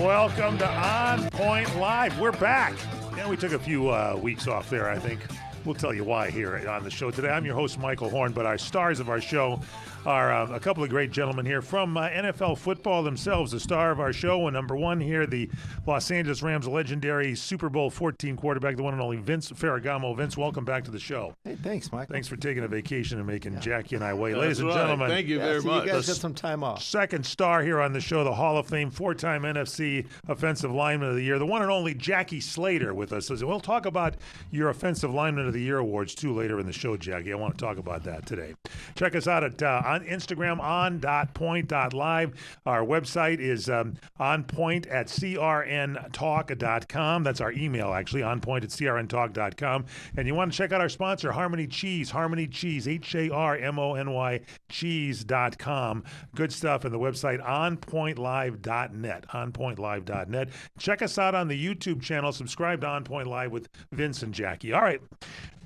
Welcome to On Point Live. We're back. Yeah, we took a few weeks off there, I think. We'll tell you why here on the show today. I'm your host, Michael Horn, but our stars of our show are a couple of great gentlemen here from NFL football themselves. The star of our show, and number one here, the Los Angeles Rams legendary Super Bowl 14 quarterback, the one and only Vince Ferragamo. Vince, welcome back to the show. Hey, thanks, Michael. Thanks for taking a vacation and making Jackie and I wait. That's Ladies and right. gentlemen. Thank you very much. You guys got some time off. Second star here on the show, the Hall of Fame, four-time NFC Offensive Lineman of the Year, the one and only Jackie Slater with us. So we'll talk about your Offensive Lineman of the Year awards, too, later in the show, Jackie. I want to talk about that today. Check us out at on Instagram, on.point.live. Our website is onpoint at crntalk.com. That's our email, actually, onpoint at crntalk.com. And you want to check out our sponsor, Harmony Cheese, HarmonyCheese, cheese.com. Good stuff. And the website, onpointlive.net, onpointlive.net. Check us out on the YouTube channel. Subscribe to On Point Live with Vince and Jackie. All right.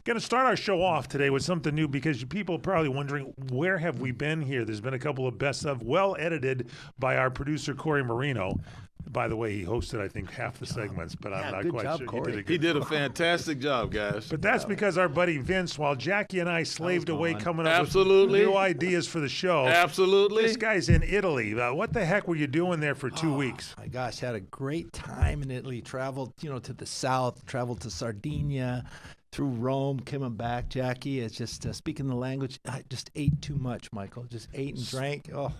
Going to start our show off today with something new because people are probably wondering, where have we been here? There's been a couple of best of, well edited by our producer, Corey Marino. By the way, he hosted, I think, half the segments, but I'm not quite sure. Corey. He did a fantastic job, guys. But that's because our buddy Vince, while Jackie and I slaved away coming up Absolutely. with new ideas for the show. Absolutely. This guy's in Italy. What the heck were you doing there for 2 weeks? My gosh, had a great time in Italy. Traveled, to the south, traveled to Sardinia, through Rome, coming back. Jackie, it's just speaking the language. I just ate too much, Michael. Just ate and drank. Oh,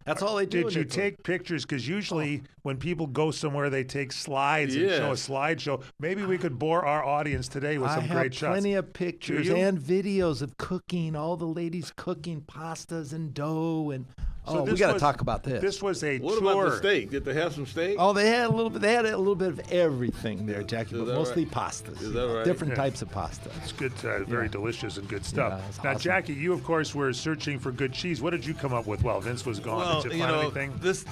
that's all they do. Did you take pictures? Because usually when people go somewhere, they take slides and show a slideshow. Maybe we could bore our audience today with some great shots. I have plenty of pictures and videos of cooking, all the ladies cooking pastas and dough. And we got to talk about this. This was a What tour. about the steak? Did they have some steak? Oh, they had a little bit. They had a little bit of everything there, Jackie, but mostly pastas. Is that right? Different types of pasta. It's good, very delicious and good stuff. Yeah, now, awesome. Jackie, you of course were searching for good cheese. What did you come up with while Vince was gone? Well, did you find anything? This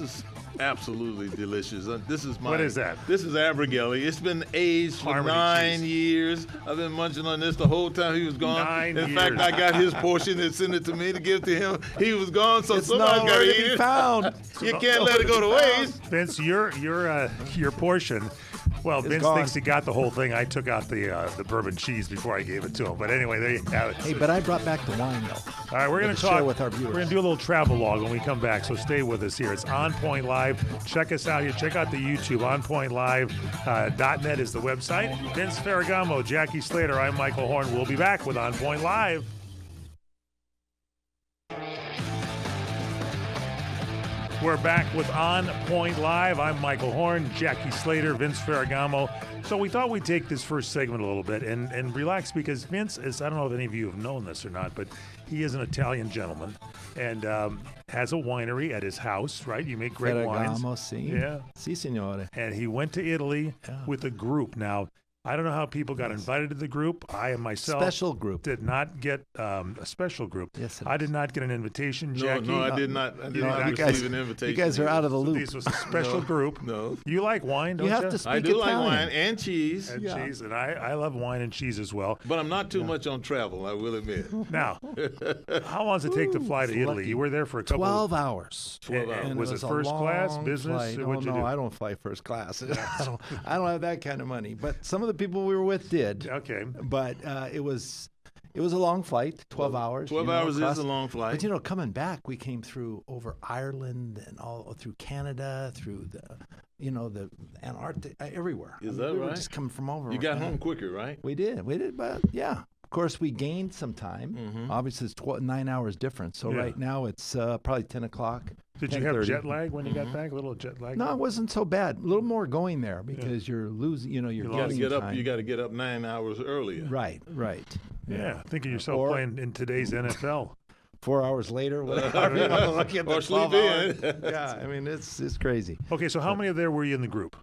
is absolutely delicious. This is What is that? This is Abergelli. It's been aged for Harmony 9 cheese. years. I've been munching on this the whole time he was gone. 9 In years. fact, I got his portion and sent it to me to give to him. He was gone, so It's somebody's got nowhere to to eat be it. found. You can't let it go to waste. Vince, your portion. Well, Vince gone. thinks he got the whole thing. I took out the bourbon cheese before I gave it to him. But anyway, there you have it. Hey, but I brought back the wine, though. All right, we're going to share talk with our viewers. We're going to do a little travel log when we come back, so stay with us here. It's On Point Live. Check us out here. Check out the YouTube. OnPointLive.net is the website. Vince Ferragamo, Jackie Slater, I'm Michael Horn. We'll be back with On Point Live. We're back with On Point Live. I'm Michael Horn, Jackie Slater, Vince Ferragamo. So we thought we'd take this first segment a little bit and relax because Vince is, I don't know if any of you have known this or not, but he is an Italian gentleman and has a winery at his house, right? You make great wines. Ferragamo, sì. Yeah. Sì, signore. And he went to Italy with a group. Now, I don't know how people got invited to the group. I myself Special group. did not get a special group. Yes, it I is. did not get an invitation, Jackie. No, I did not. I did not you receive guys- an invitation. You guys are out of the loop. This was a special group. No. You like wine, don't You you? have to speak I do like Italian. wine and cheese, And Yeah. cheese, and I love wine and cheese as well. but I'm not too much on travel, I will admit. Now, how long does it take to fly to it's Italy? lucky. You were there for a couple 12 hours. 12 hours. And was it a first class, long business? flight. What'd you no, do? I don't fly first class. I don't have that kind of money. But some of the people we were with did. Okay. But it was a long flight, 12 hours. 12 hours is a long flight. But coming back, we came through over Ireland and all through Canada, through the Antarctic, everywhere. Is that we were right? just coming from over. You got home quicker, right? We did, but yeah. Of course, we gained some time. Mm-hmm. Obviously, it's 9 hours difference. So Yeah. right now it's probably 10 o'clock. Did you have 10:30. jet lag when you got back? A little jet lag? No, it wasn't so bad. A little more going there because you're losing. You're You got to losing get up. time. You got to get up 9 hours earlier. Right. Yeah. Think of yourself Or- playing in today's NFL. 4 hours later, whatever. Look at the Or sleep 12 hours. in. Yeah, I mean it's crazy. Okay, so how many of there were you in the group?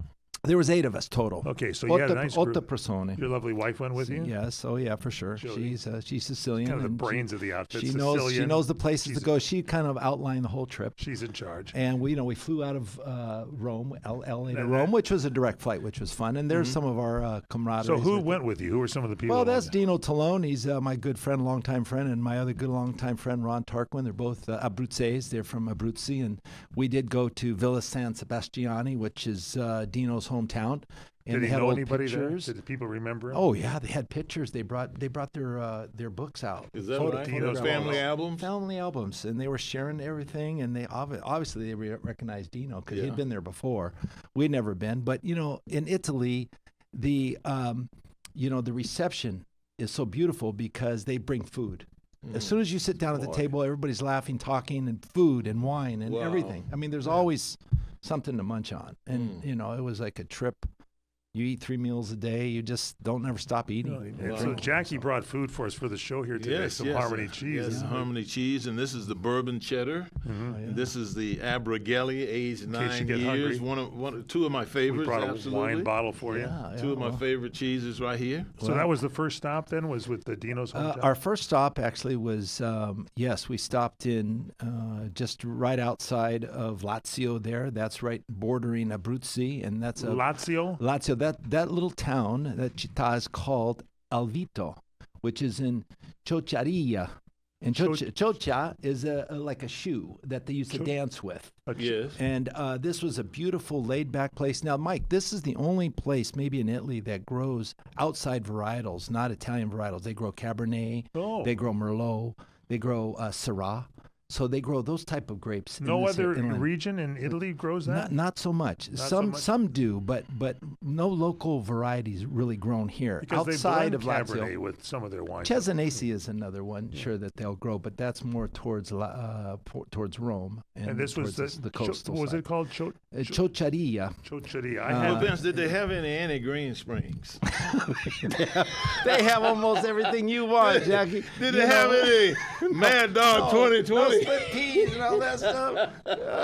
There was 8 of us total. Okay, so you had a nice group. 8 persone. Your lovely wife went with you? Yes, oh yeah, for sure. Jody. She's Sicilian. Kind of the and brains of the outfit. She Sicilian. knows the places She's- to go. She kind of outlined the whole trip. She's in charge. And we flew out of Rome, LA to And Rome, that- which was a direct flight, which was fun. And there's some of our camaraderie. So who went with you? Who were some of the people? Well, that that's went? Dino Talone. He's my good friend, longtime friend, and my other good longtime friend, Ron Tarquin. They're both Abruzzese. They're from Abruzzi, and we did go to Villa San Sebastiani, which is Dino's hometown. And Did they he had know old anybody pictures. there? Did people remember him? Oh yeah, they had pictures. They brought their books out. Is that Photo- right? Dino's Family albums? Family albums, and they were sharing everything, and they obviously they recognized Dino because Yeah. he'd been there before. We'd never been, but in Italy, the the reception is so beautiful because they bring food. As soon as you sit down at the Boy. table, everybody's laughing, talking, and food and wine and Wow. everything. I mean, there's always something to munch on, and it was like a trip. You eat 3 meals a day. You just don't ever stop eating. And Wow. so Jackie brought food for us for the show here today. Yes, Some yes. Harmony cheese. Yes, Harmony cheese, and this is the bourbon cheddar. Mhm. And this is the Abraghelli, aged In case you 9 get years. hungry. Two of my We favorites. brought a absolutely. wine bottle for you. Yeah, Two of my well. favorite cheeses right here. So that was the first stop then, was with the Dino's hometown? Our first stop actually was, we stopped in just right outside of Lazio there. That's right bordering Abruzzi, and that's Lazio? Lazio. That little town, that città is called Alvito, which is in Ciociaria. And Cioccia is like a shoe that they used to dance with. Yes. And this was a beautiful, laid-back place. Now, Mike, this is the only place, maybe in Italy, that grows outside varietals, not Italian varietals. They grow Cabernet, Oh. they grow Merlot, they grow Syrah. So they grow those type of grapes. No in this other inland. region in Italy grows that? Not so much. so much? Some do, but no local varieties really grown here Because outside they of blend Lazio. Cabernet with some of their wines. Cesanese is another one, sure, that they'll grow, but that's more towards Rome And this was towards the coastal what was side. it called? Ciociaria. Chocheria. Well, Vince, did they have any Annie Green Springs? They have almost everything you want, Jackie. Did they have any Mad Dog 2020? No split peas and all that stuff.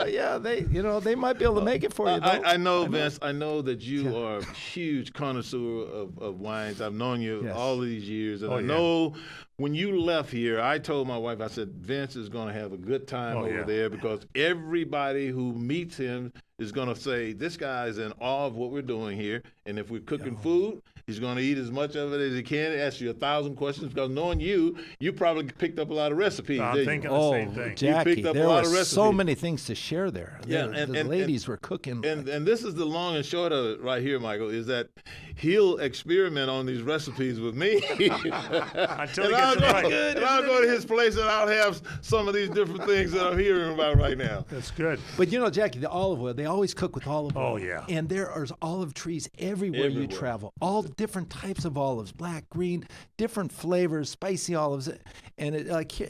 Yeah, they might be able to make it for you. Though. I know, Vince. I know that you are a huge connoisseur of wines. I've known you Yes. all these years, and Oh, I yeah. know when you left here, I told my wife, I said, Vince is going to have a good time over yeah. there because everybody who meets him is going to say, this guy is in awe of what we're doing here, and if we're cooking food, he's going to eat as much of it as he can, ask you 1,000 questions, because knowing you probably picked up a lot of recipes. I'm didn't thinking you? the Oh, same thing. Jackie, picked up a there lot were of so recipes. many things to share there. Yeah, the ladies were cooking. And this is the long and short of it right here, Michael, is that he'll experiment on these recipes with me. Until he And gets I'll it go, right. and I'll go to his place and I'll have some of these different things that I'm hearing about right now. That's good. But Jackie, the olive oil, they always cook with olive oil. Oh, yeah. And there are olive trees everywhere you Everywhere. travel. All different types of olives, black, green, different flavors, spicy olives. And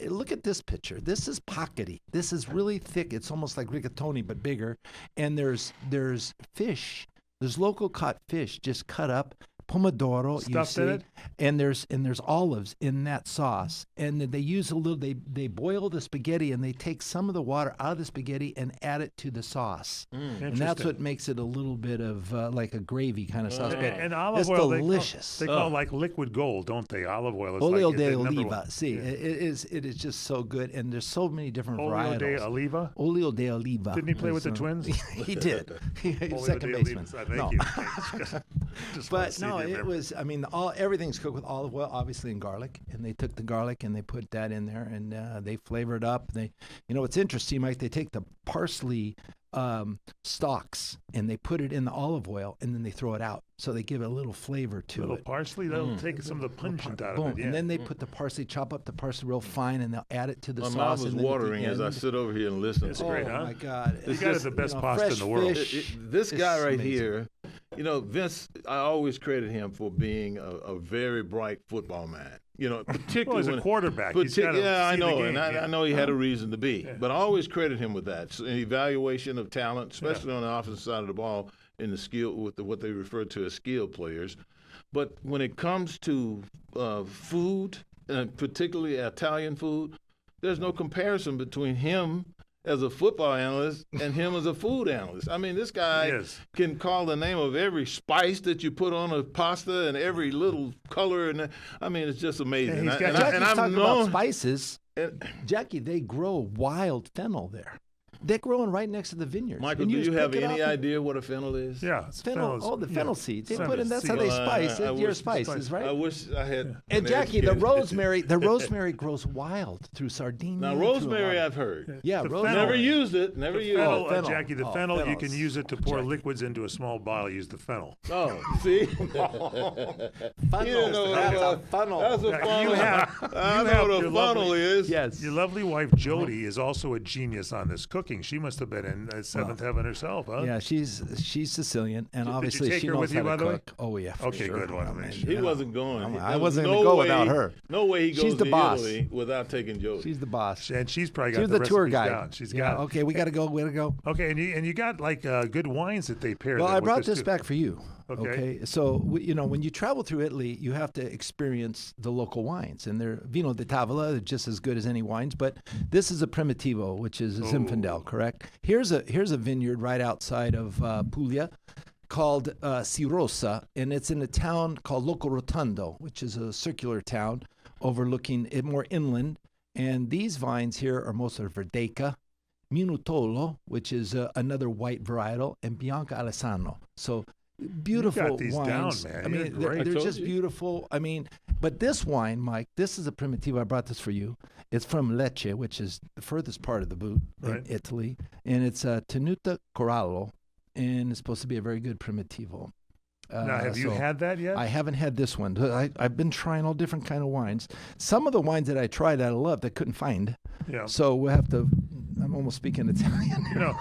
look at this picture. This is paccheri. This is really thick. It's almost like rigatoni, but bigger. And there's fish. There's local caught fish just cut up. Pomodoro, Stuffed you see, in it? and there's olives in that sauce, and then they use a little. They boil the spaghetti, and they take some of the water out of the spaghetti and add it to the sauce, and that's Interesting. what makes it a little bit of like a gravy kind of sauce. But And olive it's oil, delicious. they call like liquid gold, don't they? Olive oil is Olio like de the number oliva. one. See, Yeah. it is just so good, and there's so many different Olio de varietals. oliva? Olio de oliva. Didn't he play with the is, Twins? He did. He's Olio second de baseman. oliva. Thank No. you. Just wanted to But see no, if you it remember. was. I mean, everything's cooked with olive oil, obviously, and garlic. And they took the garlic and they put that in there, and they flavored up. It's interesting, Mike. They take the parsley stalks and they put it in the olive oil, and then they throw it out, so they give it a little flavor to Little it. parsley, that'll take some of the pungent out Boom. of it. Yeah. And then they put the parsley, chop up the parsley real fine, and they'll add it to the My sauce. mouth is and then at the watering as I end- sit over here and listen. It's to great, it. huh? Oh my God! You It's got just, the best pasta fresh in the world. fish. This It's guy right amazing. here, Vince, I always credit him for being a very bright football man. Particularly Well, he's a when- quarterback. He's gotta yeah, I see the know, game, and yeah. I know he had a reason to be. Yeah. But I always credit him with that. So an evaluation of talent, especially on the offensive side of the ball, in the skill with what they refer to as skill players. But when it comes to food, and particularly Italian food, there's no comparison between him as a football analyst and him as a food analyst. I mean, this guy Yes. can call the name of every spice that you put on a pasta and every little color. And I mean, it's just amazing. And he's got- Jackie's I've talking about known. spices. and- Jackie, they grow wild fennel there. They're growing right next to the vineyards. Michael, And do just you have pick it any up and- idea what a fennel is? Yeah. It's Fennel, fennel's- the fennel seeds. They Fennel put in. That's how they seeds. spice I your wish- spices, right? I wish I had. And an Jackie, the education. rosemary grows wild through Sardinia. Now, through a lot rosemary, of- I've heard. Yeah, The rosemary. Never used it. Never used Fennel, it. fennel. Jackie, the Oh, fennel, you fennel's- can use it to pour Jackie. liquids into a small bottle. Use the fennel. Oh, see? Funnel. You didn't know That's what a funnel. That's a Now, funnel. you have I know what your a funnel lovely- is. Yes. Your lovely wife Jody is also a genius on this cooking. She must have been in seventh heaven herself, huh? Yeah, she's Sicilian, and Did you obviously take she her knows with you, how by to the way? cook. Oh yeah. For Okay, sure. good. Wanted to I make mean, sure. He you know, wasn't going. I There wasn't was gonna no go way- without her. No way he goes She's the to boss. Italy without taking Jody. She's the boss. And she's probably got She's the tour recipes guide. down. She's yeah. got. Okay, we got to go. We got to go. Okay, and you got like good wines that they pair. Well, them I with brought this too. back for you. Okay. So, when you travel through Italy, you have to experience the local wines. And they're Vino di Tavola, they're just as good as any wines. But this is a Primitivo, which is a Zinfandel, correct? Here's a vineyard right outside of Puglia called Cirosa. And it's in a town called Loco Rotondo, which is a circular town overlooking it more inland. And these vines here are mostly Verdeca, Minutolo, which is another white varietal, and Bianca Alessandro. So beautiful these down, wines. man. I You're mean, great. they're I just told you. beautiful. I mean, but this wine, Mike, this is a Primitivo. I brought this for you. It's from Lecce, which is the furthest part of the boot Right. in Italy, and it's a Tenuta Corallo, and it's supposed to be a very good Primitivo. Now, have you so had that yet? I haven't had this one. I've been trying all different kind of wines. Some of the wines that I tried that I loved, I couldn't find. Yeah. So we'll have to. I'm almost speaking Italian. No,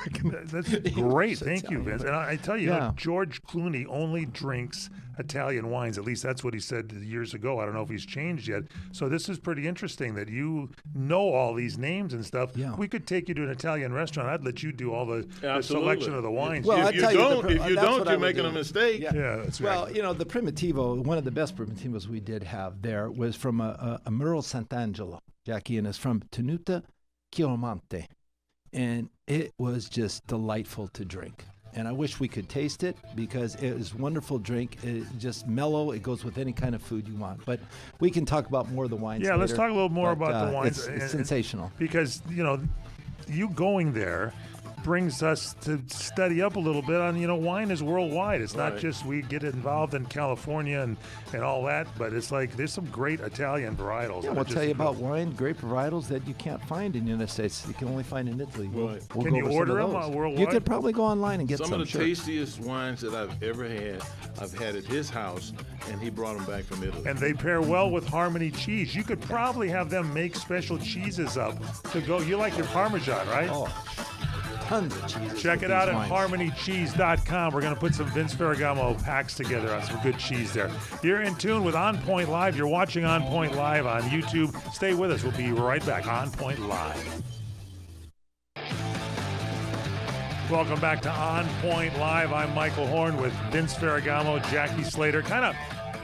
that's great. English, Thank you, Italian, Vince. but- And I tell you, Yeah. George Clooney only drinks Italian wines. At least that's what he said years ago. I don't know if he's changed yet. So this is pretty interesting that you know all these names and stuff. Yeah. We could take you to an Italian restaurant. I'd let you do all the Absolutely. selection of the wines. Well, I If you tell you, don't, if if you that's don't, what I you're would making do. a mistake. Yeah. yeah, that's Well, right. the Primitivo, one of the best Primitivos we did have there was from a Murrell Sant'Angelo, Jackie, and it's from Tenuta Chiaramonte. And it was just delightful to drink. And I wish we could taste it because it is wonderful drink. It's just mellow. It goes with any kind of food you want. But we can talk about more of the wines Yeah, let's later. talk a little more But, about the wines. It's And- sensational. because you going there brings us to study up a little bit on wine is worldwide. It's not Right. just we get involved in California and all that, but it's like there's some great Italian varietals. Yeah, that we'll are just tell you about incredible. wine, grape varietals that you can't find in the United States. You can only find in Italy. Right. We'll Can go you over some order of them, those. worldwide? You could probably go online and get Some some. of the sure. tastiest wines that I've ever had, I've had at his house, and he brought them back from Italy. And they pair well with Harmony cheese. You could probably have them make special cheeses up to go. You like your Parmesan, right? Oh, tons of cheese. Check it out at harmonycheese.com. We're going to put some Vince Ferragamo packs together on some good cheese there. You're in tune with On Point Live. You're watching On Point Live on YouTube. Stay with us. We'll be right back. On Point Live. Welcome back to On Point Live. I'm Michael Horn with Vince Ferragamo, Jackie Slater. Kind of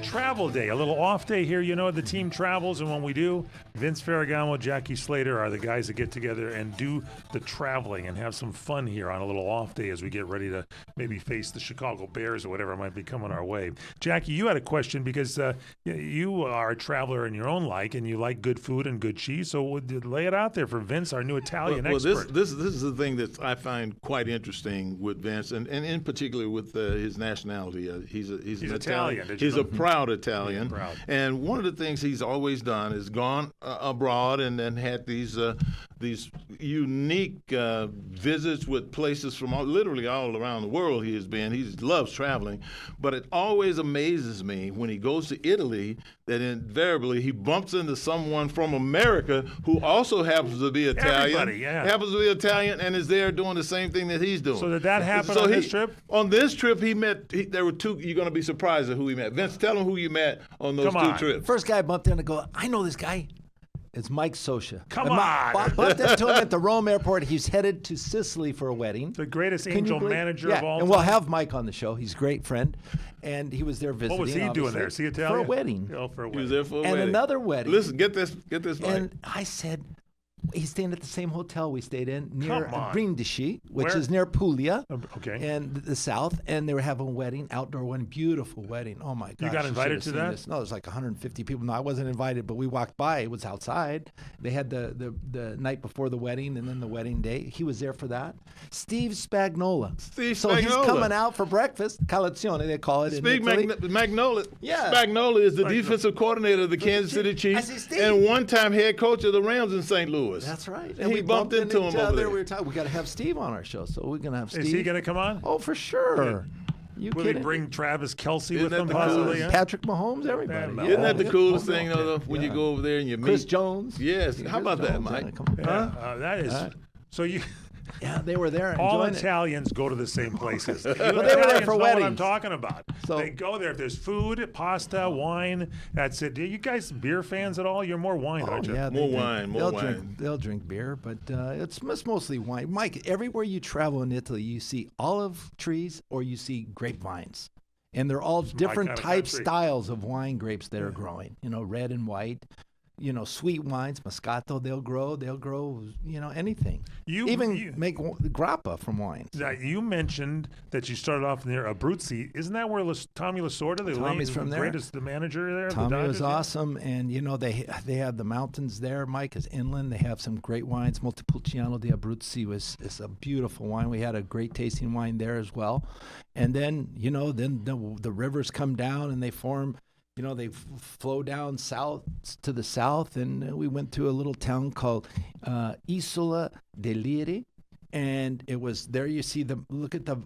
travel day, a little off day here. The team travels, and when we do, Vince Ferragamo, Jackie Slater are the guys that get together and do the traveling and have some fun here on a little off day as we get ready to maybe face the Chicago Bears or whatever might be coming our way. Jackie, you had a question because you are a traveler in your own like, and you like good food and good cheese. So lay it out there for Vince, our new Italian expert. This is the thing that I find quite interesting with Vince, and in particular with his nationality. He's an Italian. Did you He's know? a proud Italian. Yeah, proud. And one of the things he's always done is gone abroad and then had these unique visits with places from literally all around the world he has been. He loves traveling. But it always amazes me when he goes to Italy that invariably he bumps into someone from America who also happens to be Italian. Everybody, yeah. Happens to be Italian and is there doing the same thing that he's doing. So did that happen on this trip? On this trip, there were two. You're going to be surprised at who he met. Vince, tell him who you met on those Come two on. trips. First guy I bumped into, go, I know this guy. It's Mike Sosha. Come I on. bumped into him at the Rome airport. He's headed to Sicily for a wedding. The greatest Can you angel believe- manager yeah, of all and time. we'll have Mike on the show. He's a great friend. And he was there visiting. What was he doing obviously, there? Is he Italian? For a wedding. Oh, for a He wedding. was there for a And wedding. another wedding. Listen, get this, Mike. And I said, He's staying at the same hotel we stayed in near Come on. Brindisi, which Where? is near Puglia. Okay. And the south, and they were having a wedding, outdoor wedding, beautiful wedding. Oh my gosh! got invited should to have seen that? this. No, there's like 150 people. No, I wasn't invited, but we walked by. It was outside. They had the night before the wedding, and then the wedding day. He was there for that. Steve Spagnuolo. So he's coming out for breakfast. Colazione, they call it in Steve Italy. Magnolia. Yeah. Spagnuolo is the defensive coordinator of the Kansas City I Chiefs see Steve. and one-time head coach of the Rams in St. Louis. That's right. And we bumped into him each over other. there. We were talking. We got to have Steve on our show, so we're gonna have Steve. Is he going to come on? Oh, for sure. You Will he kidding? bring Travis Kelce Isn't with that him the possibly? coolest? Yeah? Patrick Mahomes, everybody. Yeah, Isn't that the Yeah. coolest Oh, thing, no. though, when you Yeah. go over there and you meet Chris Jones. Yes. Yeah, How Chris about that, Jones, Mike? yeah, come on. Yeah, that is. Huh? So you. Yeah, they were there All enjoying it. Italians go to the same places. You Well, they were there Italians for know what I'm weddings. talking about. So- They go there. If there's food, pasta, wine, that's it. Are you guys beer fans at all? You're more wine, aren't you? Yeah, More they- wine, more they'll wine. Drink, they'll drink beer, but it's mostly wine. Mike, everywhere you travel in Italy, you see olive trees or you see grapevines. And they're all different kind of types, country. styles of wine grapes that are growing. Red and white. Sweet wines, Moscato, they'll grow, anything. You Make grappa from wines. Now, you mentioned that you started off near Abruzzi. Isn't that where Tommy Lasorda, Tommy's from there. greatest the manager there? the Tommy Dodgers, was yeah? awesome, and they have the mountains there. Mike is inland. They have some great wines. Montepulciano di Abruzzi is a beautiful wine. We had a great tasting wine there as well. And then the rivers come down and they form. They flow down south to the south, and we went to a little town called Isola dei Liri. And it was there. You see look at the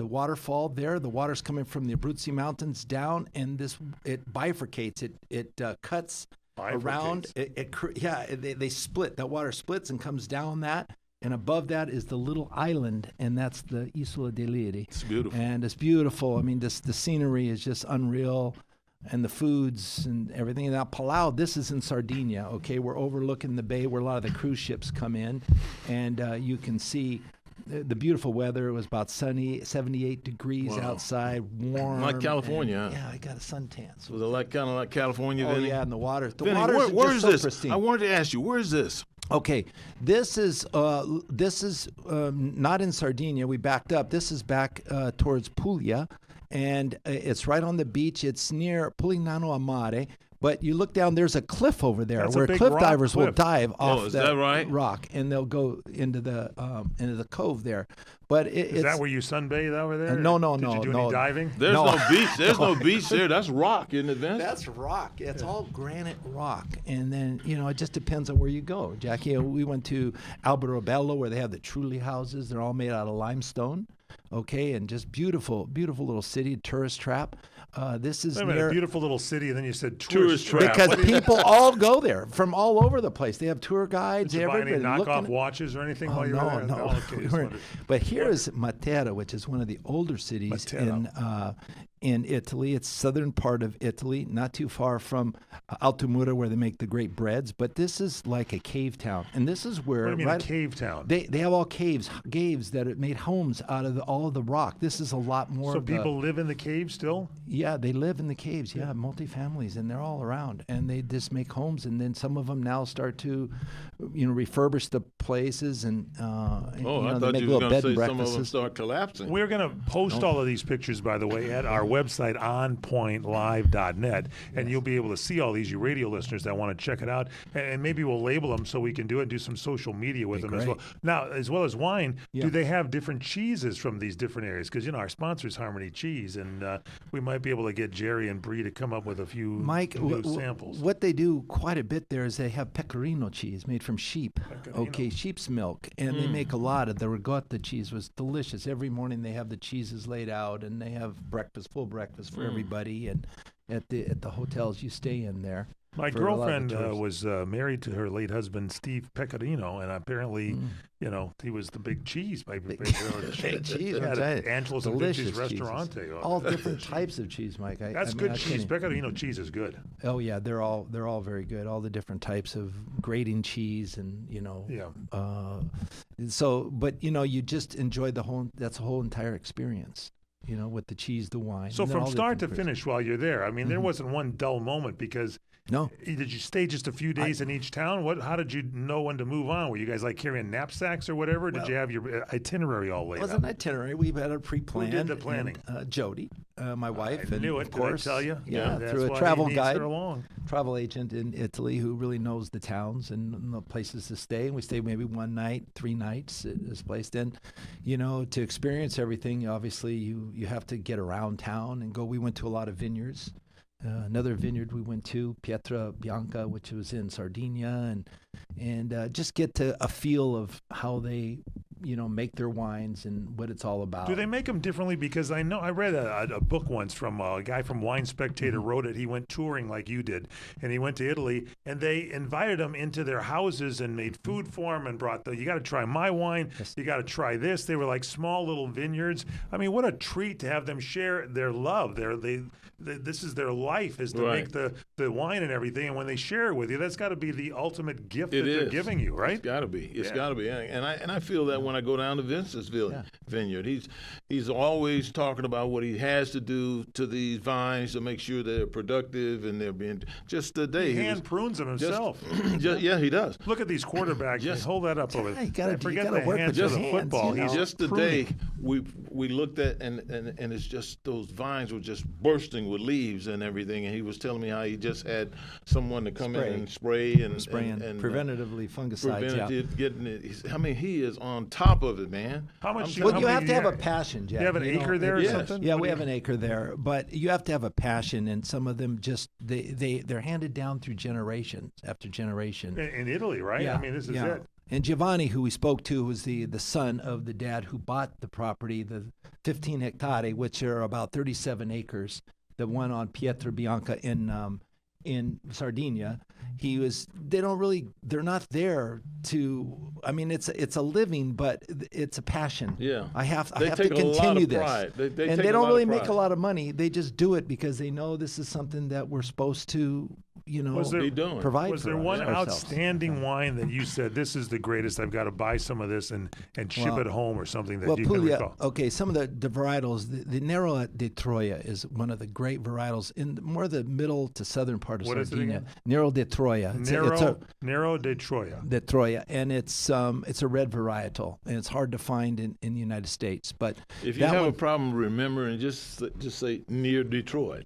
waterfall there. The water's coming from the Abruzzi Mountains down, and it bifurcates. It cuts around. They split. That water splits and comes down that. And above that is the little island, and that's the Isola dei Liri. It's beautiful. And it's beautiful. I mean, the scenery is just unreal. And the foods and everything. Now, Palau, this is in Sardinia, okay? We're overlooking the bay where a lot of the cruise ships come in. And you can see the beautiful weather. It was about sunny, 78 degrees outside, warm. Like California, and, huh? Yeah, I got a suntan. So Was it kind of like California, oh, Vinny? yeah, and the water. The Vinny, water where is is so this? pristine. I wanted to ask you, where is this? Okay, this is not in Sardinia. We backed up. This is back towards Puglia, and it's right on the beach. It's near Pulignano a Mare. But you look down, there's a cliff over there That's a where big cliff rock divers will cliff. dive off is that right? rock, and they'll go into the cove there. But Is that where you sunbathe over there? No, Did you do no. any diving? There's No. no beach. There's no beach there. That's rock, isn't it, Vince? That's rock. It's all granite rock. And then, it just depends on where you go. Jackie, we went to Alberobello where they have the Trulli houses. They're all made out of limestone. Okay, and just beautiful, beautiful little city, tourist trap. This is Wait a minute, near a beautiful little city, and then you said tourist trap. trap. because people all go there from all over the place. They have tour guides. Did you buy any everybody knockoff looking- watches or anything Oh, while you were there? no. Okay, We just weren't. wondered. But here is Matera, which is one of the older cities in Italy. It's southern part of Italy, not too far from Altamura, where they make the great breads. But this is like a cave town, and this is where What do you mean, a cave town? they have all caves that are made homes out of all of the rock. This is a lot more. So of the- people live in the cave still? yeah, they live in the caves. Yeah, multi-families, and they're all around, and they just make homes. And then some of them now start to, refurbish the places, and I they thought make you were little going bed to and say some of them breakfasts. start collapsing. We're going to post all of these pictures, by the way, at our website, onpointlive.net, and you'll be able to see all these, you radio listeners that want to check it out, and maybe we'll label them so we can do it and do some social media with them as well. Now, as well as wine, Yeah. do they have different cheeses from these different areas? Because, our sponsor is Harmony Cheese, and we might be able to get Jerry and Bree to come up with a few Mike, new samples. what they do quite a bit there is they have pecorino cheese made from sheep. Pecorino. Okay, sheep's milk, and they make a lot of the ricotta cheese. Was delicious. Every morning they have the cheeses laid out, and they have full breakfast for everybody, and at the hotels you stay in there. My for a lot of girlfriend the tourists. was married to her late husband, Steve Pecorino, and apparently, he was the big cheese. Big cheese, Yeah, I'll tell you. Angelo's and Delicious Vinci's cheeses. Restaurante. All different types of cheese, Mike. That's good cheese. Pecorino cheese is good. Oh yeah, they're all very good. All the different types of grating cheese, and Yeah. But you just enjoy that's a whole entire experience. With the cheese, the wine. So and they're from all start to different finish while you're there, I mean, there wasn't one dull moment because No. Did you stay just a few days in each town? How did you know when to move on? Were you guys like carrying knapsacks or whatever? Did you have your itinerary all laid It was out? an itinerary. We had it pre-planned. Who did the planning? And, Jody, my wife. I knew and it. Of course, Did I tell you? Yeah, That's through a why travel he needs guide, her along. travel agent in Italy who really knows the towns and the places to stay. And we stayed maybe 1 night, 3 nights at this place. Then, to experience everything, obviously you have to get around town and go. We went to a lot of vineyards. Another vineyard we went to, Pietra Bianca, which was in Sardinia, and just get to a feel of how they, make their wines and what it's all about. Do they make them differently? Because I know I read a book once from a guy from Wine Spectator wrote it. He went touring like you did, and he went to Italy, and they invited him into their houses and made food for him and brought you got to try my wine. Yes. You got to try this. They were like small little vineyards. I mean, what a treat to have them share their love. This is their life, is to Right. make the wine and everything. And when they share it with you, that's got to be the ultimate gift that they're is. giving you, right? It's got to be. It's Yeah. got to be. And I feel that when I go down to Vincent's vineyard, he's always talking about what he has to do to these vines to make sure they're productive and they're being just today. He hand prunes them himself. Yeah, he does. Look at these quarterbacks. Just- Hold that up over. Yeah, you gotta Forget work the with hands your of the hands, football. you know. He's Just today, we looked at and it's just those vines were just bursting with leaves and everything. And he was telling me how he just had someone to come in and spray and spraying and preventatively fungicides. prevented getting it. He is on top of it, man. How much? Well, how you many have do to have a have? passion, Jack. You have an acre there or Yes. something? Yeah, What we do have an acre there, but you have to have a passion, and some of them just they're handed down through generations after generation. in Italy, right? Yeah, I mean, this is yeah. it. And Giovanni, who we spoke to, was the son of the dad who bought the property, the 15 hectare, which are about 37 acres, the one on Pietra Bianca in Sardinia. They're not there to, I mean, it's a living, but it's a passion. Yeah. I have They to take a lot continue of this. pride. They And take they a don't lot really of make a pride. lot of money. They just do it because they know this is something that we're supposed to, Was there- Be doing. provide Was for there one ourselves. outstanding wine that you said, this is the greatest, I've got to buy some of this and ship Well- it home or something that Well, you can Puglia, recall? okay, some of the varietals, the Nero de Troia is one of the great varietals in more the middle to southern part of What is it Sardinia. again? Nero de Troia. Nero de Troia. De Troia, and it's a red varietal, and it's hard to find in the United States. But If you that have one, a problem remembering, just say near Detroit.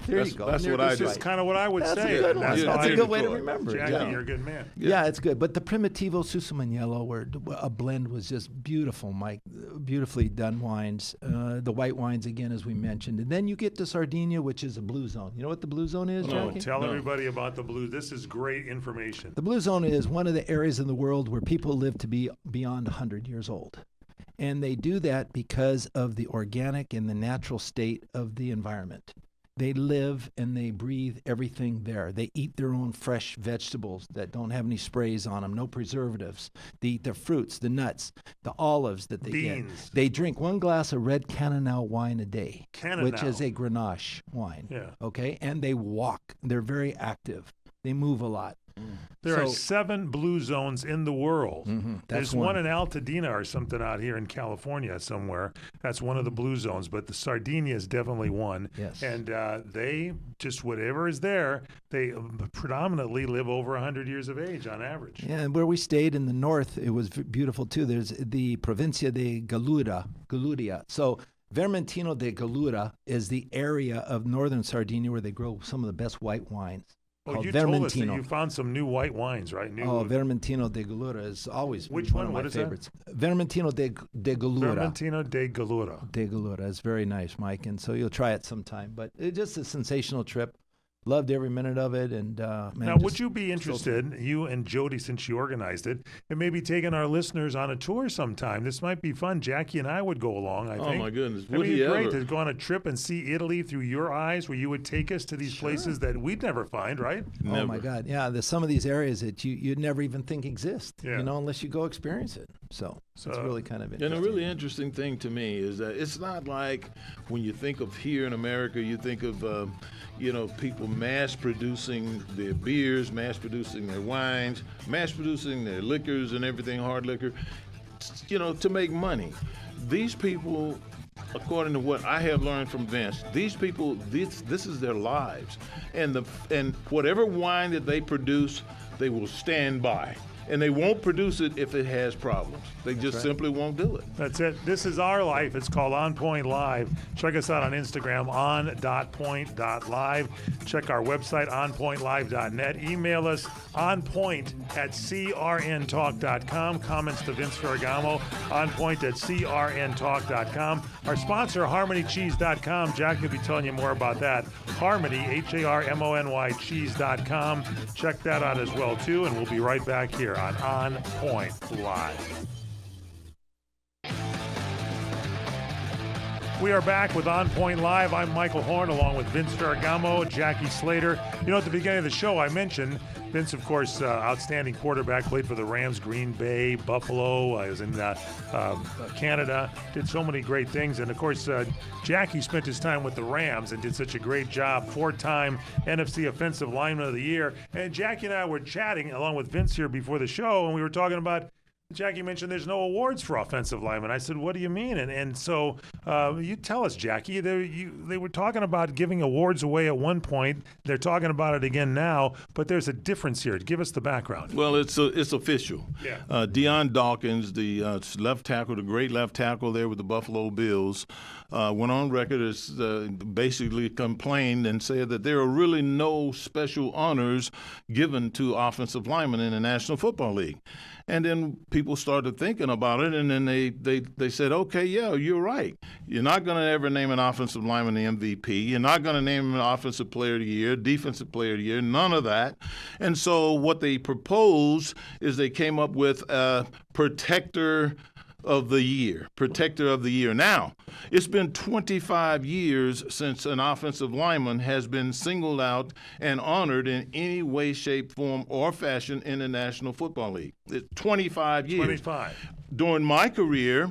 there you go. That's what I This do. is kind of what I would That's say. a good and one. that's Yeah, how That's I a good way to Detroit. remember it. Jackie, Yeah. you're a good man. Yeah, it's good. But the Primitivo Susumagnello, where a blend was just beautiful, Mike. Beautifully done wines. The white wines, again, as we mentioned. And then you get to Sardinia, which is a blue zone. You know what the blue zone is, No, Jackie? tell No. everybody about the blue. This is great information. The blue zone is one of the areas in the world where people live to be beyond 100 years old. And they do that because of the organic and the natural state of the environment. They live and they breathe everything there. They eat their own fresh vegetables that don't have any sprays on them, no preservatives. They eat their fruits, the nuts, the olives that they Beans. get. They drink 1 glass of red Cannonau wine a day, which Cannonau. is a Grenache wine. Yeah. Okay? And they walk. They're very active. They move a lot. There are So- 7 blue zones in the world. That's There's one in Altadena or something out here in California somewhere. That's one of the blue zones, but the Sardinia is definitely one. Yes. And they just, whatever is there, they predominantly live over 100 years of age on average. Yeah, and where we stayed in the north, it was beautiful too. There's the Provincia de Galuria. So Vermentino de Galura is the area of northern Sardinia where they grow some of the best white wines. Oh, called you told us that Vermentino. you found some new white wines, right? New, Vermentino de Galura is always Which one one? of my What is that? favorites. Vermentino de Galura. Vermentino de Galura. De Galura is very nice, Mike, and so you'll try it sometime. But it's just a sensational trip. Loved every minute of it, and man, Now, would you be interested, you and Jody, since you organized it, in maybe taking our listeners on a tour sometime? This might be fun. Jackie and I would go along, I Oh think. my goodness! It would Would be he great ever? to go on a trip and see Italy through your eyes, where you would take us to these places that we'd never find, right? Oh my Never. God! Yeah, there's some of these areas that you'd never even think exist. Yeah. Unless you go experience it. So it's really kind of And interesting. a really interesting thing to me is that it's not like when you think of here in America, you think of, people mass producing their beers, mass producing their wines, mass producing their liquors and everything, hard liquor, to make money. These people according to what I have learned from Vince, these people, this is their lives, and whatever wine that they produce, they will stand by. And they won't produce it if it has problems. They just simply won't do it. That's it. This is our life. It's called OnPoint Live. Check us out on Instagram, on.point.live. Check our website, onpointlive.net. Email us, onpoint@crntalk.com. Comments to Vince Ferragamo, onpoint@crntalk.com. Our sponsor, harmonycheese.com. Jack will be telling you more about that. Harmony, HARMONY cheese.com. Check that out as well, too, and we'll be right back here on Point Live. We are back with On Point Live. I'm Michael Horn, along with Vince Ferragamo, Jackie Slater. You know, at the beginning of the show, I mentioned Vince, of course, outstanding quarterback, played for the Rams, Green Bay, Buffalo. I was in Canada, did so many great things. And, of course, Jackie spent his time with the Rams and did such a great job, 4-time NFC Offensive Lineman of the Year. And Jackie and I were chatting, along with Vince here before the show, and we were talking about, Jackie mentioned there's no awards for offensive linemen. I said, what do you mean? And so you tell us, Jackie. They were talking about giving awards away at one point. They're talking about it again now, but there's a difference here. Give us the background. Well, it's official. Yeah. Deion Dawkins, the left tackle, the great left tackle there with the Buffalo Bills, went on record as basically complained and said that there are really no special honors given to offensive linemen in the National Football League. And then people started thinking about it, and then they said, okay, yeah, you're right. You're not going to ever name an offensive lineman the MVP. You're not going to name him an offensive player of the year, defensive player of the year, none of that. And so what they proposed is they came up with a protector of the year. Now, it's been 25 years since an offensive lineman has been singled out and honored in any way, shape, form, or fashion in the National Football League. It's 25 years. 25. During my career,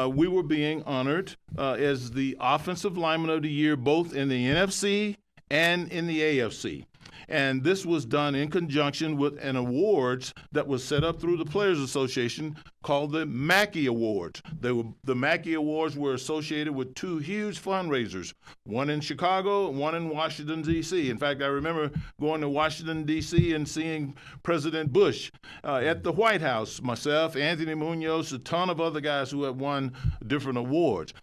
we were being honored as the offensive lineman of the year, both in the NFC and in the AFC. And this was done in conjunction with an awards that was set up through the Players Association called the Mackey Awards. The Mackey Awards were associated with two huge fundraisers, one in Chicago and one in Washington, D.C. In fact, I remember going to Washington, D.C. and seeing President Bush at the White House, myself, Anthony Munoz, a ton of other guys who had won different awards.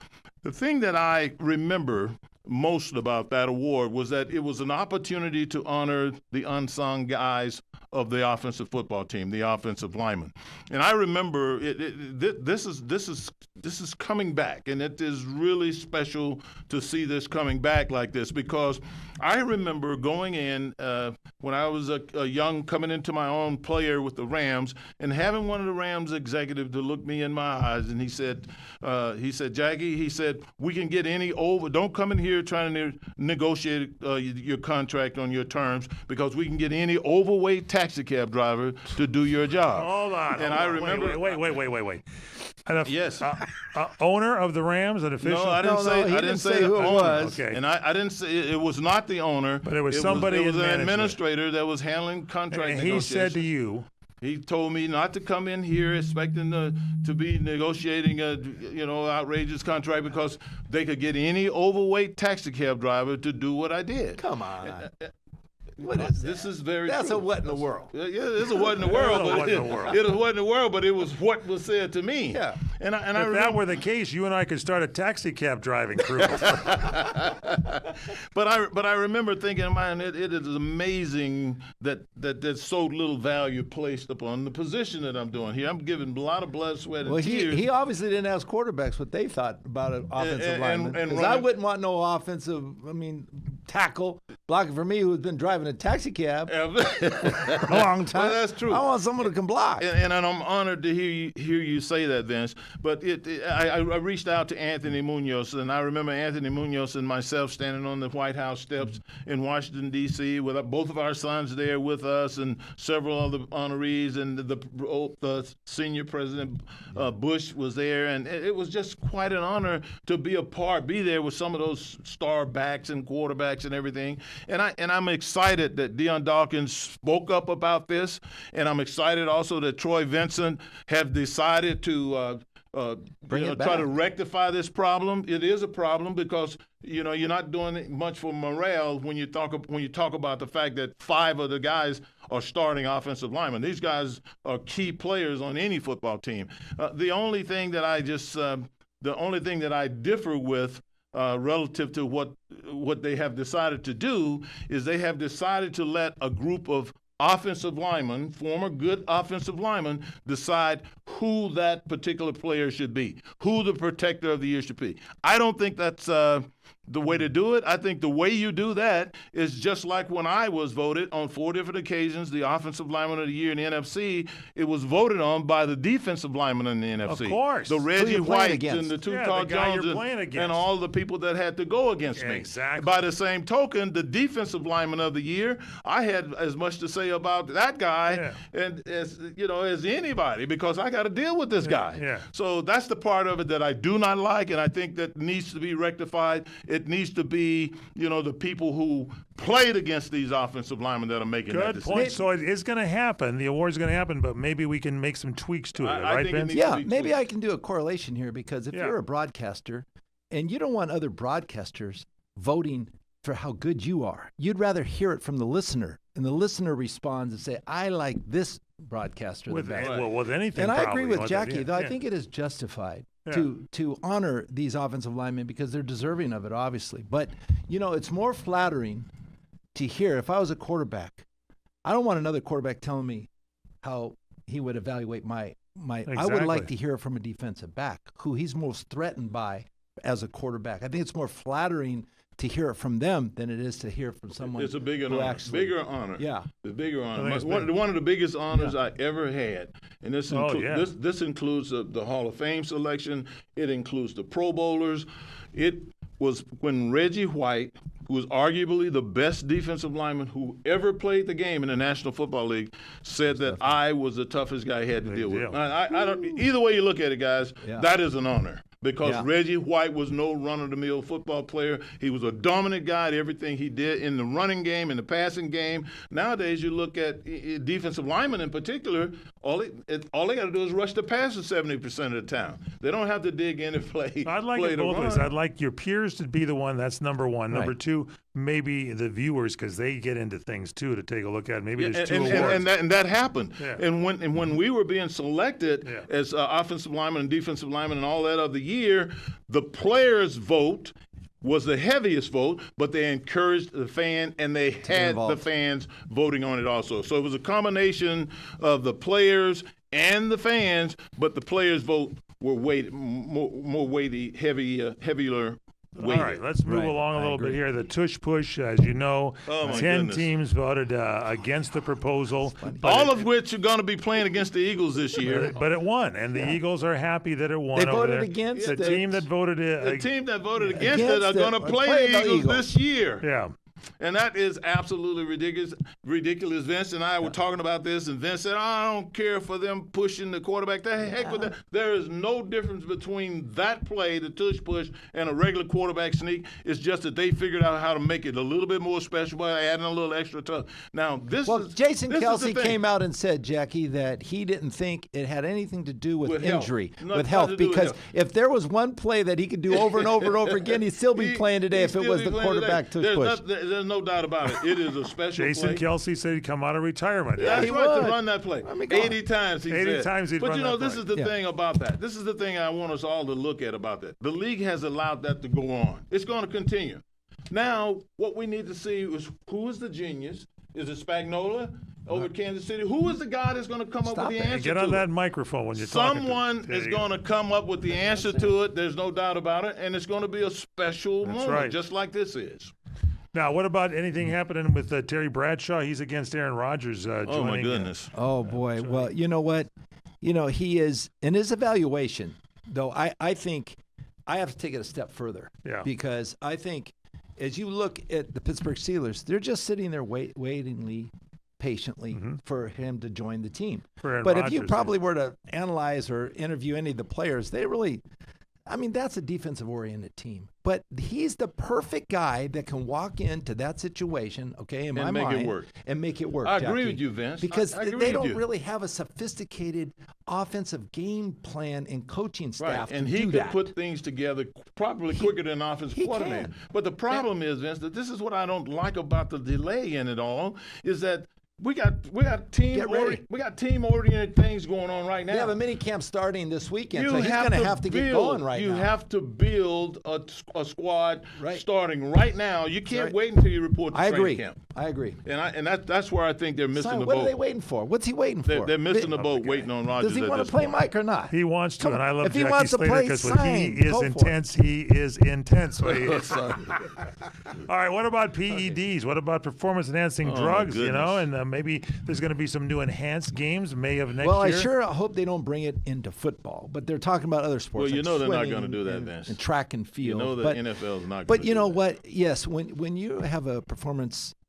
The thing that I remember most about that award was that it was an opportunity to honor the unsung guys of the offensive football team, the offensive linemen. And I remember this is coming back, and it is really special to see this coming back like this, because I remember going in when I was a young, coming into my own player with the Rams, and having one of the Rams executives to look me in my eyes, and he said, Jackie, he said, we can get any over. Don't come in here trying to negotiate your contract on your terms, because we can get any overweight taxi cab driver to do your job. Hold on. And I remember. Wait. Yes. Owner of the Rams, an official? No, I didn't say who the it owner. was. Okay. And I didn't say it was not the owner. But it was somebody It was in an management. administrator that was handling contract And negotiations. he said to you, He told me not to come in here expecting to be negotiating a outrageous contract, because they could get any overweight taxi cab driver to do what I did. Come on. What is This that? is very That's true. a what in the world? Yeah, it's a what in the world. What in the world. It was what in the world, but it was what was said to me. Yeah. And I if remember, that were the case, you and I could start a taxi cab driving crew. But I remember thinking, man, it is amazing that there's so little value placed upon the position that I'm doing here. I'm giving a lot of blood, sweat, and Well, tears. he obviously didn't ask quarterbacks what they thought about an offensive lineman. and 'Cause I running- wouldn't want no tackle blocking for me who's been driving a taxi cab a long time. Well, that's true. I want someone who can block. And I'm honored to hear you say that, Vince. But I reached out to Anthony Munoz, and I remember Anthony Munoz and myself standing on the White House steps in Washington, D.C., with both of our sons there with us, and several other honorees, and the senior President Bush was there, and it was just quite an honor to be there with some of those star backs and quarterbacks and everything. And I'm excited that Deion Dawkins spoke up about this, and I'm excited also that Troy Vincent have decided to try to rectify this problem. It is a problem because you're not doing much for morale when you talk about the fact that 5 of the guys are starting offensive linemen. These guys are key players on any football team. The only thing that I differ with relative to what they have decided to do is they have decided to let a group of offensive linemen, former good offensive linemen, decide who that particular player should be, who the protector of the year should be. I don't think that's the way to do it. I think the way you do that is just like when I was voted on 4 different occasions, the offensive lineman of the year in the NFC. It was voted on by the defensive lineman in the NFC. Of course. The Reggie White and the Tutar Jones and all the people that had to go against me. Exactly. By the same token, the defensive lineman of the year, I had as much to say about that guy and as anybody, because I got to deal with this guy. Yeah. So that's the part of it that I do not like, and I think that needs to be rectified. It needs to be, the people who played against these offensive linemen that are making that decision. Good point. So it is going to happen. The award's going to happen, but maybe we can make some tweaks to it, right, Vince? Yeah, maybe I can do a correlation here because if you're a broadcaster and you don't want other broadcasters voting for how good you are, you'd rather hear it from the listener, and the listener responds and say, I like this broadcaster the best. Well, with anything. And I agree with Jackie, that, though I think it is justified to honor these offensive linemen because they're deserving of it, obviously. But, it's more flattering to hear. If I was a quarterback, I don't want another quarterback telling me how he would evaluate my Exactly. I would like to hear it from a defensive back who he's most threatened by as a quarterback. I think it's more flattering to hear it from them than it is to hear it from someone. It's a bigger honor. Yeah, the bigger honor. One of the biggest honors I ever had, and this includes the Hall of Fame selection. It includes the Pro Bowlers. It was when Reggie White, who was arguably the best defensive lineman who ever played the game in the National Football League, said that I was the toughest guy he had to deal with. I don't. Either way you look at it, guys, that is an honor. Because Reggie White was no run-of-the-mill football player. He was a dominant guy at everything he did in the running game, in the passing game. Nowadays, you look at defensive linemen in particular, all they got to do is rush the passer 70% of the time. They don't have to dig in and play. I'd like it both ways. I'd like your peers to be the one. That's number one. Number two, maybe the viewers, because they get into things too to take a look at. Maybe there's 2 awards. And that happened. Yeah. And when we were being selected as offensive linemen and defensive linemen and all that of the year, the players' vote was the heaviest vote, but they encouraged the fan, and they had the fans voting on it also. So it was a combination of the players and the fans, but the players' vote were more weighty, heavier weighted. All right, let's move along a little bit here. The tush push, as you know, 10 teams voted against the proposal. All of which are going to be playing against the Eagles this year. But it won, and the Eagles are happy that it won. They voted against the team that voted it. The team that voted against it are going to play the Eagles this year. Yeah. And that is absolutely ridiculous. Vince and I were talking about this, and Vince said, I don't care for them pushing the quarterback. The heck with that. There is no difference between that play, the tush push, and a regular quarterback sneak. It's just that they figured out how to make it a little bit more special by adding a little extra touch. Now, Jason Kelce came out and said, Jackie, that he didn't think it had anything to do with injury, with health, because if there was one play that he could do over and over and over again, he'd still be playing today if it was the quarterback tush push. There's no doubt about it. It is a special Jason play. Kelce said he'd come out of retirement. Yeah, he would. to run that play. 80 times he 80 times he'd But run that this play. is the thing about that. This is the thing I want us all to look at about that. The league has allowed that to go on. It's going to continue. Now, what we need to see is who is the genius. Is it Spagnuolo over at Kansas City? Who is the guy that's going to come up with the answer to it? Get on that microphone when you're talking. Someone is going to come up with the answer to it. There's no doubt about it. And it's going to be a special moment, just like this is. Now, what about anything happening with Terry Bradshaw? He's against Aaron Rodgers joining. Oh, my goodness. Oh, boy. Well, you know what? He is – in his evaluation, though, I think I have to take it a step further. Yeah. Because I think as you look at the Pittsburgh Steelers, they're just sitting there waitingly, patiently for him to join the team. But if you probably were to analyze or interview any of the players, they really – I mean, that's a defensive-oriented team. But he's the perfect guy that can walk into that situation, okay, in my mind, and make it work. I agree Jackie. with you, Vince. Because I agree they with don't you. really have a sophisticated offensive game plan and coaching staff and to he do could that. put things together probably quicker than an offensive he coordinator. can. But the problem is, Vince, that this is what I don't like about the delay in it all, is that we got team oriented things going on right now. They have a mini camp starting this weekend, You so he's going to have to get going right now. You have to build a squad Right. starting right now. You can't Right. wait until you report to I training agree. camp. I agree. And that's where I think they're missing Son, the what boat. are they waiting for? What's he waiting for? They're missing the boat, waiting on Rodgers. Does he at want this to play point. Mike or not? He wants to, Come and I on. love If he Jackie wants to Slater play, because when he sign. is Go for it. intense, he is intense. All Son. right, what about PEDs? What about performance-enhancing drugs? You know, and maybe there's going to be some new enhanced games May of next Well, year. I sure hope they don't bring it into football, but they're talking about other sports. Well, you like know they're not swimming gonna do that, and, Vince. and track and You field. know the but, NFL is not. But gonna you do know that. what? Yes, when you have a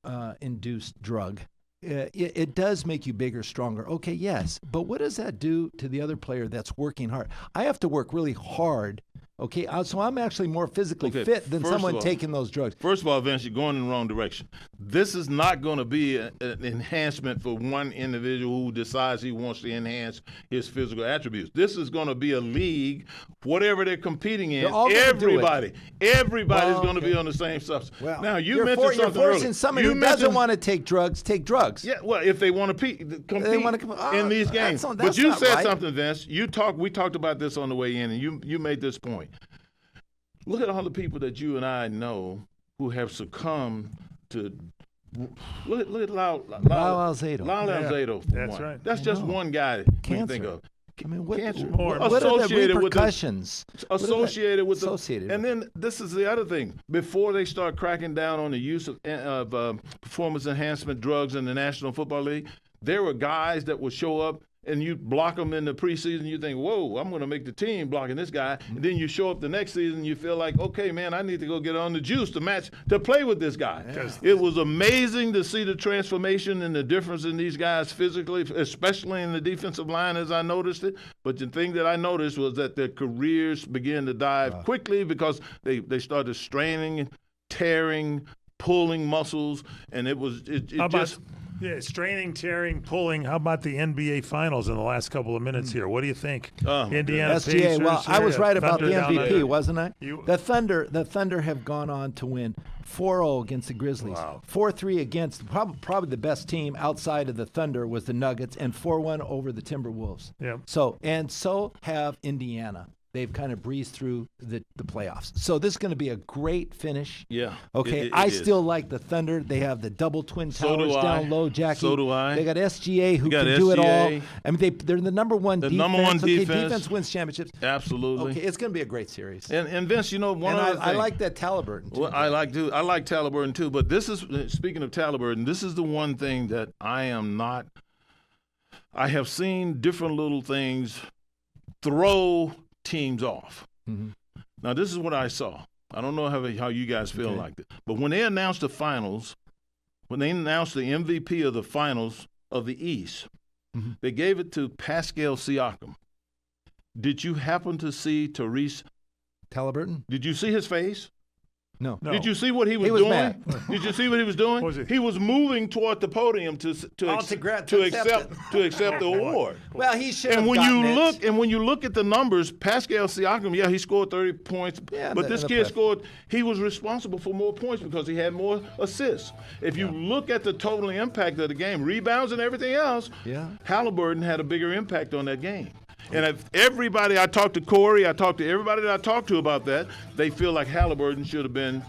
performance-induced drug, it does make you bigger, stronger. Okay, yes, but what does that do to the other player that's working hard? I have to work really hard. Okay, so I'm actually more physically fit than first someone of all- taking those drugs. First of all, Vince, you're going in the wrong direction. This is not going to be an enhancement for one individual who decides he wants to enhance his physical attributes. This is going to be a league, whatever they're competing in. They're all gonna do it. Everybody's Well, going to be okay. on the same substance. Well, now, you you're mentioned you're something forcing earlier. somebody You who doesn't mentioned- want to take drugs. Yeah, well, if they want to compete wanna com- in these that's games. not- But that's you not said right. something, Vince. We talked about this on the way in, and you made this point. Look at all the people that you and I know who have succumbed to. Look at Lyle Alzado. Alzado. For that's one. right. That's I just know. one guy when you Cancer. think of. I mean, what Cancer. are the Associated with the- repercussions? Associated with associated and then this is the other thing. Before they start cracking down on the use of performance enhancement drugs in the National Football League, there were guys that would show up and you block them in the preseason. You think, whoa, I'm going to make the team blocking this guy. And then you show up the next season, you feel like, okay, man, I need to go get on the juice to play with this guy. Yeah. It was amazing to see the transformation and the difference in these guys physically, especially in the defensive line as I noticed it. But the thing that I noticed was that their careers began to dive quickly because they started straining, tearing, pulling muscles, and it How about just straining, tearing, pulling? How about the NBA Finals in the last couple of minutes here? What do you think? Indiana SGA. Pacers. Well, I was right about the Thunder down MVP, there. wasn't I? The Thunder have gone on to win 4-0 against the Grizzlies. Wow. 4-3 against probably the best team outside of the Thunder was the Nuggets, and 4-1 over the Timberwolves. Yep. So have Indiana. They've kind of breezed through the playoffs. So this is going to be a great finish. Yeah. Okay. It I is. still like the Thunder. They have the double twin So do towers I. down low, Jackie. So do I. They got SGA who got can do it all. SGA. I mean, they're the number one The defense. number one Okay, defense. defense wins championships. Absolutely. Okay, it's going to be a great series. And Vince, you know, one And other thing. I like that Halliburton too. Well, I like Halliburton too, but this is, speaking of Halliburton, this is the one thing that I have seen different little things throw teams off. Mhm. Now, this is what I saw. I don't know how you guys feel like this, but when they announced the finals, when they announced the MVP of the finals of the East, Mhm. they gave it to Pascal Siakam. Did you happen to see Therese? Halliburton? Did you see his face? No. No. Did you see what he was, He was doing? mad. Did you see what he was doing? What was it? He was moving toward the podium to accept the award. Well, he should have And when gotten you look at the numbers, Pascal Siakam, he scored 30 points, Yeah, but in this the kid playoffs. he was responsible for more points because he had more assists. If you look at the total impact of the game, rebounds and everything else, Yeah. Halliburton had a bigger impact on that game. And if everybody, I talked to Corey, I talked to everybody that I talked to about that, they feel like Halliburton should have been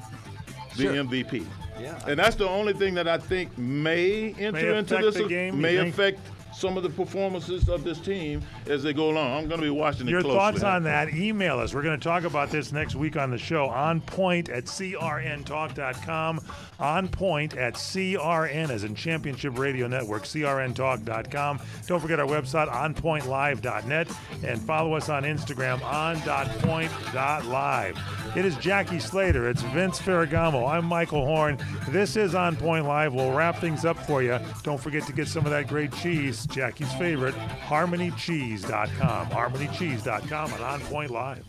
the Sure. MVP. Yeah. And that's the only thing that I think may enter into affect this, the game, may you think? affect some of the performances of this team as they go along. I'm going to be watching it Your closely. thoughts on that, email us. We're going to talk about this next week on the show. OnPoint@crntalk.com. OnPoint@CRN, as in Championship Radio Network, crntalk.com. Don't forget our website, onpointlive.net, and follow us on Instagram, on.point.live. It is Jackie Slater. It's Vince Ferragamo. I'm Michael Horn. This is On Point Live. We'll wrap things up for you. Don't forget to get some of that great cheese, Jackie's favorite, HarmonyCheese.com. HarmonyCheese.com and On Point Live.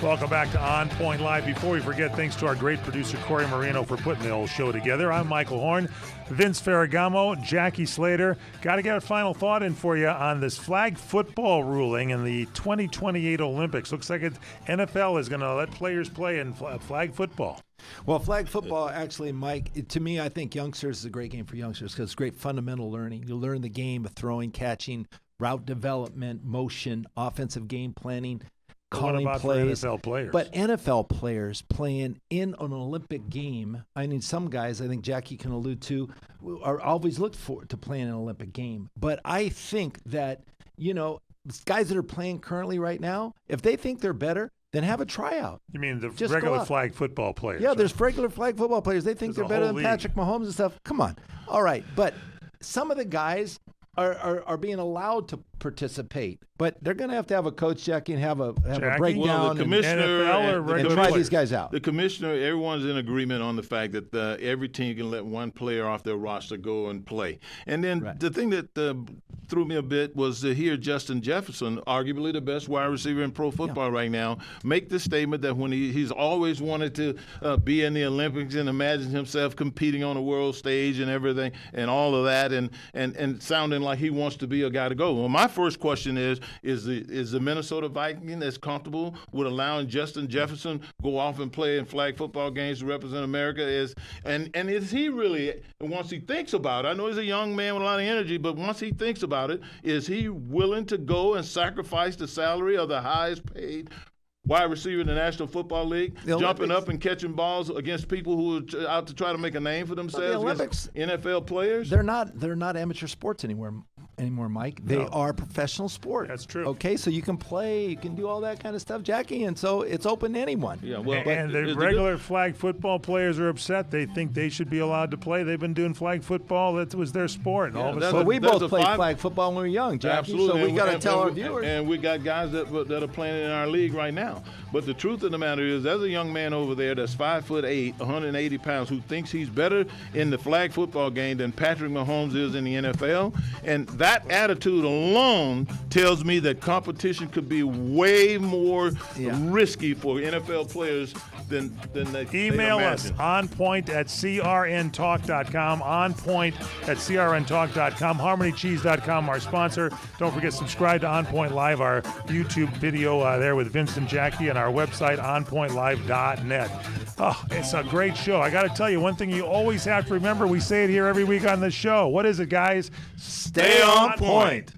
Welcome back to On Point Live. Before we forget, thanks to our great producer, Corey Marino, for putting the whole show together. I'm Michael Horn, Vince Ferragamo, Jackie Slater. Got to get a final thought in for you on this flag football ruling in the 2028 Olympics. Looks like NFL is going to let players play in flag football. Well, flag football, actually, Mike, to me, I think youngsters is a great game for youngsters because it's great fundamental learning. You learn the game of throwing, catching, route development, motion, offensive game planning, calling what about plays. for NFL players? But NFL players playing in an Olympic game, I mean, some guys, I think Jackie can allude to, are always looked for to play in an Olympic game. But I think that, guys that are playing currently right now, if they think they're better, then have a tryout. You mean the Just regular go out. flag football players? Yeah, right? there's regular flag football players. They think There's they're a better whole than league. Patrick Mahomes and stuff. Come on. All right. But some of the guys are being allowed to participate. But they're going to have a coach, Jackie, and have a Jackie? breakdown. Well, the commissioner NFL or and the regular try players? these guys out. The commissioner, everyone's in agreement on the fact that every team can let one player off their roster go and play. And then Right. the thing that threw me a bit was to hear Justin Jefferson, arguably the best wide receiver in pro football right now, make the statement that when he's always wanted to be in the Olympics and imagine himself competing on the world stage and everything and all of that and sounding like he wants to be a guy to go. Well, my first question is the Minnesota Viking as comfortable with allowing Justin Jefferson go off and play in flag football games to represent America? And is he really, once he thinks about it, I know he's a young man with a lot of energy, but once he thinks about it, is he willing to go and sacrifice the salary of the highest paid wide receiver in the National Football League, The jumping Olympics- up and catching balls against people who are out to try to make a name for themselves, against NFL players? They're not amateur sports anymore, Mike. They are professional sports. That's true. Okay, so you can play, you can do all that kind of stuff, Jackie, and so it's open to anyone. Yeah, well, And the regular flag football players are upset. They think they should be allowed to play. They've been doing flag football. That was their sport. And all of a that's sudden, But we That's both a played five- flag football when we were young, Jackie, Absolutely. so we got to And- tell our and- viewers. And we got guys that are playing in our league right now. But the truth of the matter is, there's a young man over there that's 5'8", 180 pounds, who thinks he's better in the flag football game than Patrick Mahomes is in the NFL. And that attitude alone tells me that competition could be way more risky for NFL players than they email us, imagine. onpoint@crntalk.com, onpoint@crntalk.com, harmonycheese.com, our sponsor. Don't forget, subscribe to On Point Live, our YouTube video there with Vince and Jackie, and our website, onpointlive.net. Oh, it's a great show. I got to tell you, one thing you always have to remember, we say it here every week on the show. What is it, guys? Stay on point.